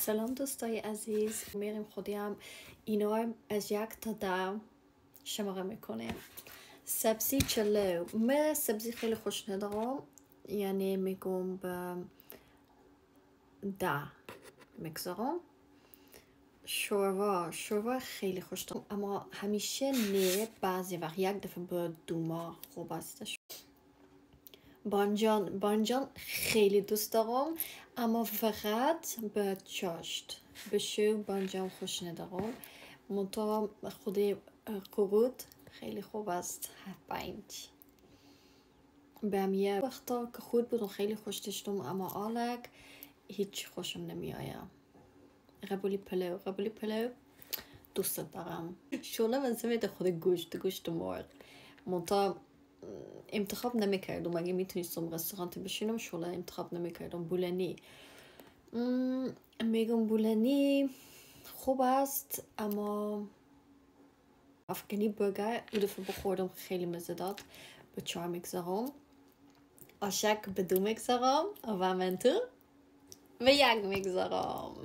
سلام دوستای عزیز، میریم خودیم اینا از 1 تا 10 شماره میکنیم. سبزی چلو، من سبزی خیلی خوش ندارم، یعنی میگم به 10 میگذارم. شوروا خیلی خوش دارم، اما همیشه نه، بعضی وقت 1 دفعه به 2 ماه خوب استش. بانجان خیلی دوست دارم، اما فقط به چاشت. به شو بانجان خوش ندارم. منتها خود قرود خیلی خوب است. 5 بمیه وقتا که خود بود خیلی خوش داشتم، اما آلک هیچ خوشم نمیآید. قبولی پلو دوست دارم. شوله من سمیت خود گوشت مرغ، منتها انتخاب نمیکردم. اگه میتونستم رستوران بشینم شوله انتخاب نمیکردم. بولانی میگم بولانی خوب است، اما افغانی برگر او دفعه بخوردم خیلی مزه داد. به 4 میگذارم. آشک به 2 میگذارم و منتو به 1 میگذارم.